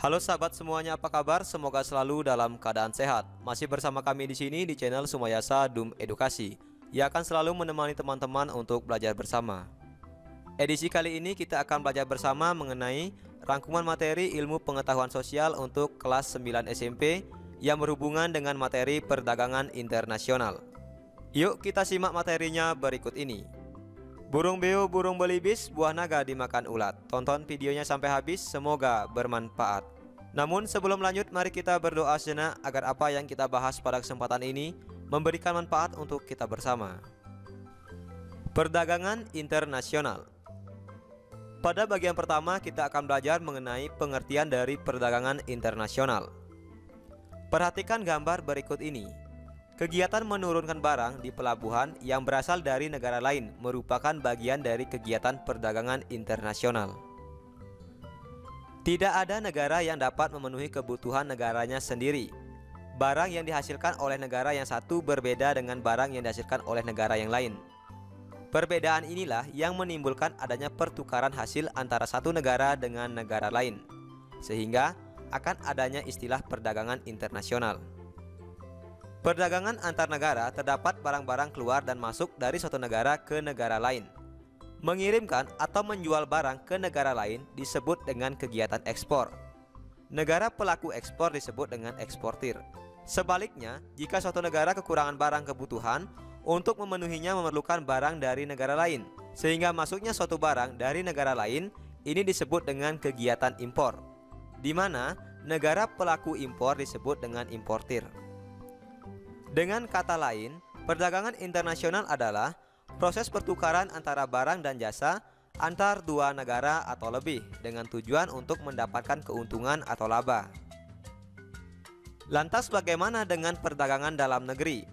Halo sahabat semuanya, apa kabar? Semoga selalu dalam keadaan sehat. Masih bersama kami di sini di channel Sumayasa Dum Edukasi, yang akan selalu menemani teman-teman untuk belajar bersama. Edisi kali ini kita akan belajar bersama mengenai rangkuman materi ilmu pengetahuan sosial untuk kelas 9 SMP yang berhubungan dengan materi perdagangan internasional. Yuk kita simak materinya berikut ini. Burung beo, burung belibis, buah naga dimakan ulat. Tonton videonya sampai habis, semoga bermanfaat. Namun sebelum lanjut, mari kita berdoa sejenak agar apa yang kita bahas pada kesempatan ini memberikan manfaat untuk kita bersama. Perdagangan internasional. Pada bagian pertama kita akan belajar mengenai pengertian dari perdagangan internasional. Perhatikan gambar berikut ini. Kegiatan menurunkan barang di pelabuhan yang berasal dari negara lain merupakan bagian dari kegiatan perdagangan internasional. Tidak ada negara yang dapat memenuhi kebutuhan negaranya sendiri. Barang yang dihasilkan oleh negara yang satu berbeda dengan barang yang dihasilkan oleh negara yang lain. Perbedaan inilah yang menimbulkan adanya pertukaran hasil antara satu negara dengan negara lain, sehingga akan adanya istilah perdagangan internasional. Perdagangan antar negara terdapat barang-barang keluar dan masuk dari suatu negara ke negara lain. Mengirimkan atau menjual barang ke negara lain disebut dengan kegiatan ekspor. Negara pelaku ekspor disebut dengan eksportir. Sebaliknya, jika suatu negara kekurangan barang kebutuhan, untuk memenuhinya memerlukan barang dari negara lain, sehingga masuknya suatu barang dari negara lain ini disebut dengan kegiatan impor, di mana negara pelaku impor disebut dengan importir. Dengan kata lain, perdagangan internasional adalah proses pertukaran antara barang dan jasa antar dua negara atau lebih dengan tujuan untuk mendapatkan keuntungan atau laba. Lantas bagaimana dengan perdagangan dalam negeri?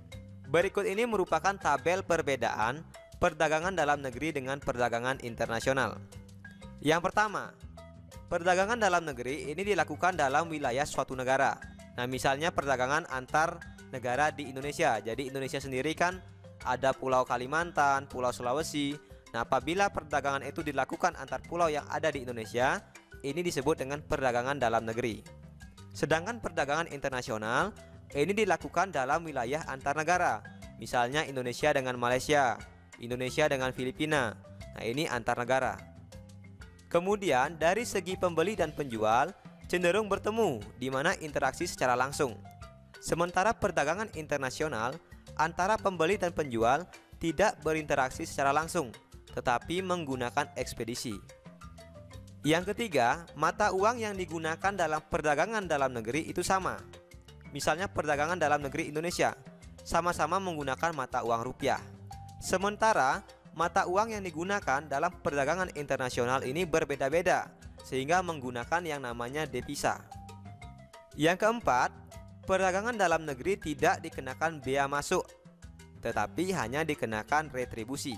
Berikut ini merupakan tabel perbedaan perdagangan dalam negeri dengan perdagangan internasional. Yang pertama, perdagangan dalam negeri ini dilakukan dalam wilayah suatu negara. Nah, misalnya perdagangan antar negara di Indonesia. Jadi Indonesia sendiri kan ada Pulau Kalimantan, Pulau Sulawesi. Nah, apabila perdagangan itu dilakukan antar pulau yang ada di Indonesia, ini disebut dengan perdagangan dalam negeri. Sedangkan perdagangan internasional ini dilakukan dalam wilayah antar negara. Misalnya Indonesia dengan Malaysia, Indonesia dengan Filipina. Nah, ini antar negara. Kemudian dari segi pembeli dan penjual cenderung bertemu, di mana interaksi secara langsung. Sementara perdagangan internasional antara pembeli dan penjual tidak berinteraksi secara langsung, tetapi menggunakan ekspedisi. Yang ketiga, mata uang yang digunakan dalam perdagangan dalam negeri itu sama. Misalnya perdagangan dalam negeri Indonesia, sama-sama menggunakan mata uang rupiah. Sementara mata uang yang digunakan dalam perdagangan internasional ini berbeda-beda, sehingga menggunakan yang namanya devisa. Yang keempat, perdagangan dalam negeri tidak dikenakan bea masuk, tetapi hanya dikenakan retribusi.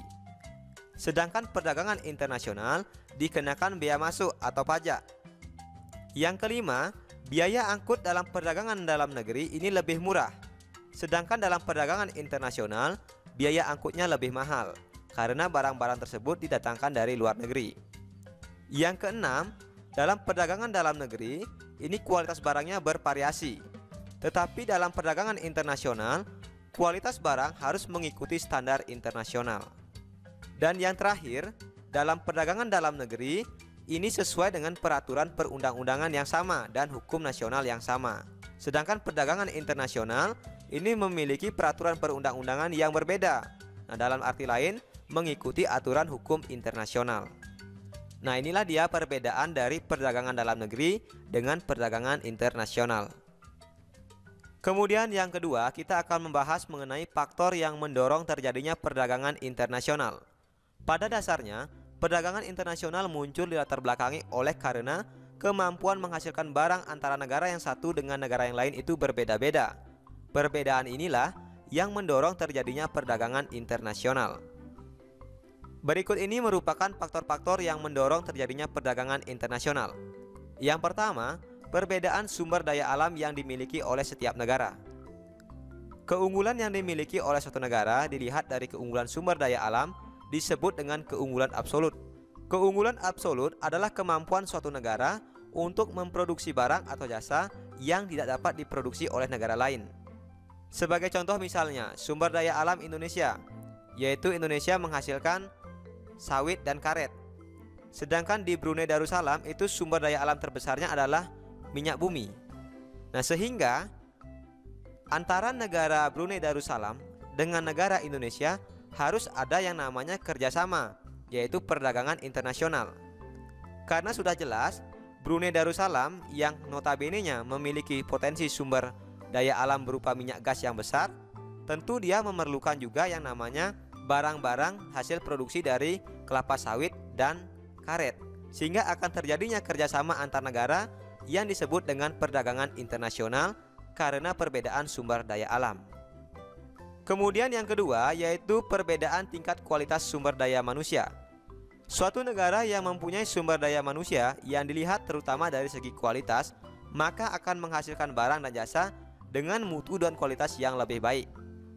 Sedangkan perdagangan internasional dikenakan bea masuk atau pajak. Yang kelima, biaya angkut dalam perdagangan dalam negeri ini lebih murah. Sedangkan dalam perdagangan internasional, biaya angkutnya lebih mahal, karena barang-barang tersebut didatangkan dari luar negeri. Yang keenam, dalam perdagangan dalam negeri, ini kualitas barangnya bervariasi. Tetapi dalam perdagangan internasional, kualitas barang harus mengikuti standar internasional. Dan yang terakhir, dalam perdagangan dalam negeri, ini sesuai dengan peraturan perundang-undangan yang sama dan hukum nasional yang sama. Sedangkan perdagangan internasional ini memiliki peraturan perundang-undangan yang berbeda. Nah, dalam arti lain, mengikuti aturan hukum internasional. Nah, inilah dia perbedaan dari perdagangan dalam negeri dengan perdagangan internasional. Kemudian yang kedua, kita akan membahas mengenai faktor yang mendorong terjadinya perdagangan internasional. Pada dasarnya, perdagangan internasional muncul dilatar belakangi oleh karena kemampuan menghasilkan barang antara negara yang satu dengan negara yang lain itu berbeda-beda. Perbedaan inilah yang mendorong terjadinya perdagangan internasional. Berikut ini merupakan faktor-faktor yang mendorong terjadinya perdagangan internasional. Yang pertama, perbedaan sumber daya alam yang dimiliki oleh setiap negara. Keunggulan yang dimiliki oleh suatu negara dilihat dari keunggulan sumber daya alam disebut dengan keunggulan absolut. Keunggulan absolut adalah kemampuan suatu negara untuk memproduksi barang atau jasa yang tidak dapat diproduksi oleh negara lain. Sebagai contoh misalnya, sumber daya alam Indonesia, yaitu Indonesia menghasilkan sawit dan karet. Sedangkan di Brunei Darussalam itu sumber daya alam terbesarnya adalah minyak bumi. Nah, sehingga antara negara Brunei Darussalam dengan negara Indonesia harus ada yang namanya kerjasama, yaitu perdagangan internasional. Karena sudah jelas Brunei Darussalam yang notabene-nya memiliki potensi sumber daya alam berupa minyak gas yang besar, tentu dia memerlukan juga yang namanya barang-barang hasil produksi dari kelapa sawit dan karet, sehingga akan terjadinya kerjasama antar negara yang disebut dengan perdagangan internasional karena perbedaan sumber daya alam. Kemudian yang kedua yaitu perbedaan tingkat kualitas sumber daya manusia. Suatu negara yang mempunyai sumber daya manusia yang dilihat terutama dari segi kualitas, maka akan menghasilkan barang dan jasa dengan mutu dan kualitas yang lebih baik.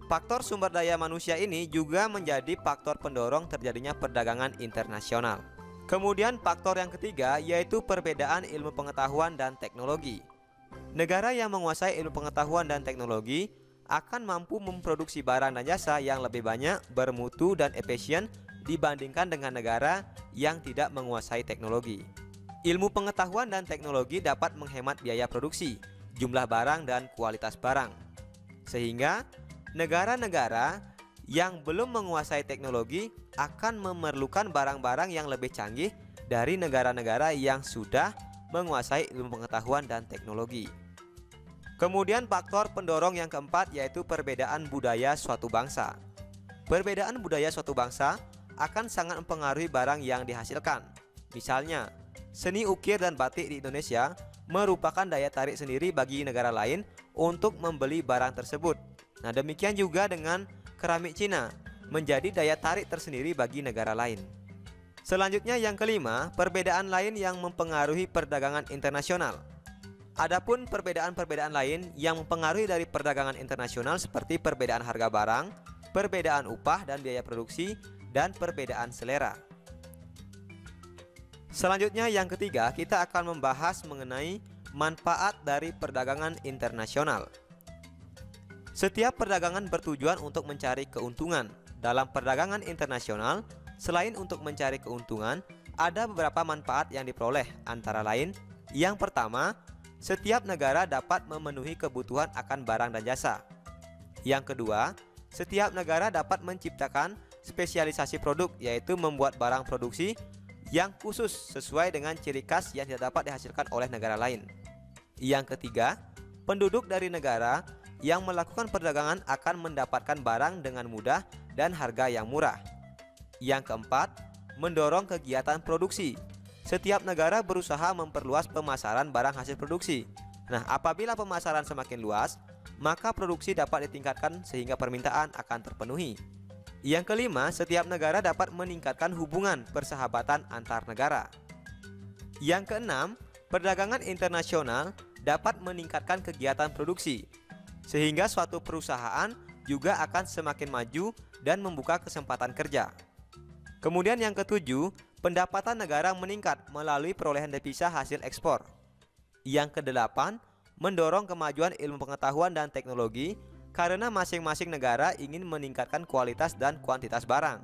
Faktor sumber daya manusia ini juga menjadi faktor pendorong terjadinya perdagangan internasional. Kemudian faktor yang ketiga yaitu perbedaan ilmu pengetahuan dan teknologi. Negara yang menguasai ilmu pengetahuan dan teknologi akan mampu memproduksi barang dan jasa yang lebih banyak, bermutu dan efisien dibandingkan dengan negara yang tidak menguasai teknologi. Ilmu pengetahuan dan teknologi dapat menghemat biaya produksi, jumlah barang dan kualitas barang. Sehingga negara-negara yang belum menguasai teknologi akan memerlukan barang-barang yang lebih canggih dari negara-negara yang sudah menguasai ilmu pengetahuan dan teknologi. Kemudian faktor pendorong yang keempat yaitu perbedaan budaya suatu bangsa. Perbedaan budaya suatu bangsa akan sangat mempengaruhi barang yang dihasilkan. Misalnya, seni ukir dan batik di Indonesia merupakan daya tarik sendiri bagi negara lain untuk membeli barang tersebut. Nah, demikian juga dengan keramik Cina menjadi daya tarik tersendiri bagi negara lain. Selanjutnya yang kelima, perbedaan lain yang mempengaruhi perdagangan internasional. Adapun perbedaan-perbedaan lain yang mempengaruhi dari perdagangan internasional seperti perbedaan harga barang, perbedaan upah dan biaya produksi, dan perbedaan selera. Selanjutnya yang ketiga, kita akan membahas mengenai manfaat dari perdagangan internasional. Setiap perdagangan bertujuan untuk mencari keuntungan. Dalam perdagangan internasional, selain untuk mencari keuntungan, ada beberapa manfaat yang diperoleh, antara lain, yang pertama, setiap negara dapat memenuhi kebutuhan akan barang dan jasa. Yang kedua, setiap negara dapat menciptakan spesialisasi produk, yaitu membuat barang produksi yang khusus sesuai dengan ciri khas yang tidak dapat dihasilkan oleh negara lain. Yang ketiga, penduduk dari negara yang melakukan perdagangan akan mendapatkan barang dengan mudah dan harga yang murah. Yang keempat, mendorong kegiatan produksi. Setiap negara berusaha memperluas pemasaran barang hasil produksi. Nah, apabila pemasaran semakin luas, maka produksi dapat ditingkatkan sehingga permintaan akan terpenuhi. Yang kelima, setiap negara dapat meningkatkan hubungan persahabatan antar negara. Yang keenam, perdagangan internasional dapat meningkatkan kegiatan produksi, sehingga suatu perusahaan juga akan semakin maju dan membuka kesempatan kerja. Kemudian yang ketujuh, pendapatan negara meningkat melalui perolehan devisa hasil ekspor. Yang kedelapan, mendorong kemajuan ilmu pengetahuan dan teknologi karena masing-masing negara ingin meningkatkan kualitas dan kuantitas barang.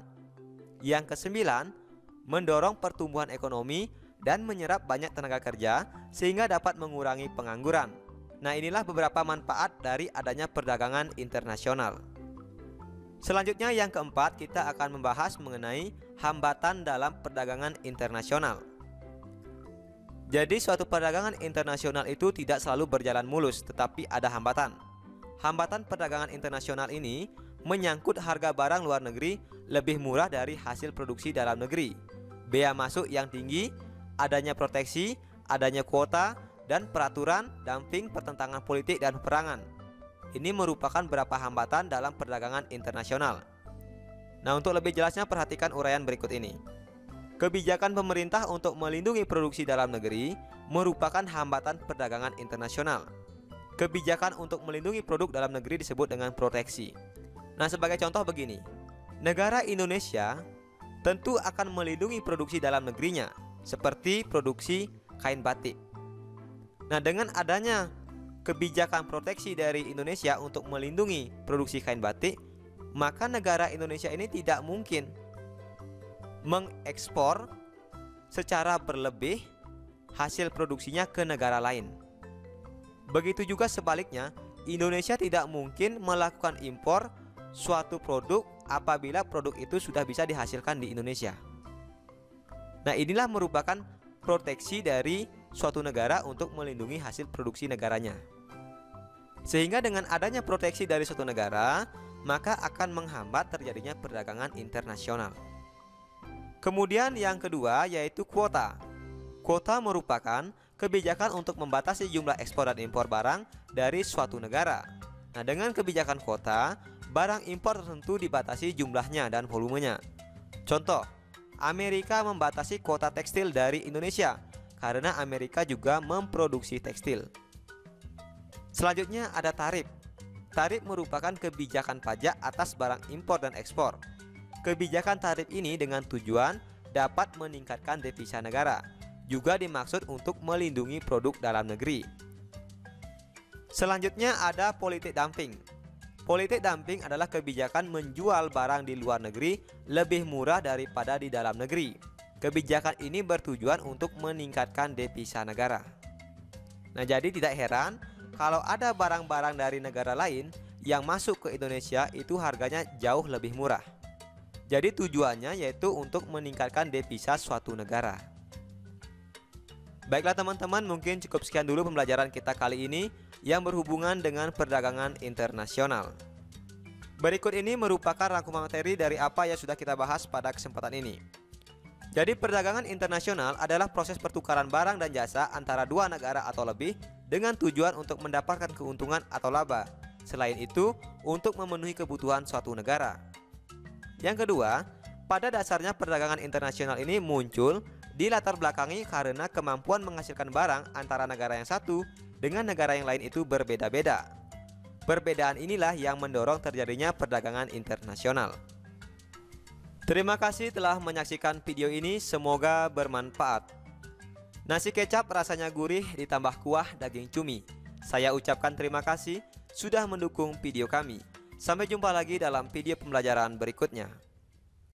Yang kesembilan, mendorong pertumbuhan ekonomi dan menyerap banyak tenaga kerja sehingga dapat mengurangi pengangguran. Nah, inilah beberapa manfaat dari adanya perdagangan internasional. Selanjutnya yang keempat, kita akan membahas mengenai hambatan dalam perdagangan internasional. Jadi suatu perdagangan internasional itu tidak selalu berjalan mulus, tetapi ada hambatan. Hambatan perdagangan internasional ini menyangkut harga barang luar negeri lebih murah dari hasil produksi dalam negeri, bea masuk yang tinggi, adanya proteksi, adanya kuota, dan peraturan, dumping, pertentangan politik, dan peperangan. Ini merupakan beberapa hambatan dalam perdagangan internasional. Nah, untuk lebih jelasnya perhatikan uraian berikut ini. Kebijakan pemerintah untuk melindungi produksi dalam negeri merupakan hambatan perdagangan internasional. Kebijakan untuk melindungi produk dalam negeri disebut dengan proteksi. Nah, sebagai contoh begini, negara Indonesia tentu akan melindungi produksi dalam negerinya, seperti produksi kain batik. Nah, dengan adanya kebijakan proteksi dari Indonesia untuk melindungi produksi kain batik, maka negara Indonesia ini tidak mungkin mengekspor secara berlebih hasil produksinya ke negara lain. Begitu juga sebaliknya, Indonesia tidak mungkin melakukan impor suatu produk apabila produk itu sudah bisa dihasilkan di Indonesia. Nah, inilah merupakan proteksi dari suatu negara untuk melindungi hasil produksi negaranya. Sehingga dengan adanya proteksi dari suatu negara, maka akan menghambat terjadinya perdagangan internasional. Kemudian yang kedua yaitu kuota. Kuota merupakan kebijakan untuk membatasi jumlah ekspor dan impor barang dari suatu negara. Nah, dengan kebijakan kuota, barang impor tertentu dibatasi jumlahnya dan volumenya. Contoh, Amerika membatasi kuota tekstil dari Indonesia karena Amerika juga memproduksi tekstil. Selanjutnya ada tarif. Tarif merupakan kebijakan pajak atas barang impor dan ekspor. Kebijakan tarif ini dengan tujuan dapat meningkatkan devisa negara, juga dimaksud untuk melindungi produk dalam negeri. Selanjutnya ada politik dumping. Politik dumping adalah kebijakan menjual barang di luar negeri lebih murah daripada di dalam negeri. Kebijakan ini bertujuan untuk meningkatkan devisa negara. Nah, jadi tidak heran kalau ada barang-barang dari negara lain yang masuk ke Indonesia itu harganya jauh lebih murah. Jadi tujuannya yaitu untuk meningkatkan devisa suatu negara. Baiklah teman-teman, mungkin cukup sekian dulu pembelajaran kita kali ini yang berhubungan dengan perdagangan internasional. Berikut ini merupakan rangkuman materi dari apa yang sudah kita bahas pada kesempatan ini. Jadi perdagangan internasional adalah proses pertukaran barang dan jasa antara dua negara atau lebih dengan tujuan untuk mendapatkan keuntungan atau laba. Selain itu, untuk memenuhi kebutuhan suatu negara. Yang kedua, pada dasarnya perdagangan internasional ini muncul di latar belakangi karena kemampuan menghasilkan barang antara negara yang satu dengan negara yang lain itu berbeda-beda. Perbedaan inilah yang mendorong terjadinya perdagangan internasional. Terima kasih telah menyaksikan video ini, semoga bermanfaat. Nasi kecap rasanya gurih ditambah kuah daging cumi. Saya ucapkan terima kasih sudah mendukung video kami. Sampai jumpa lagi dalam video pembelajaran berikutnya.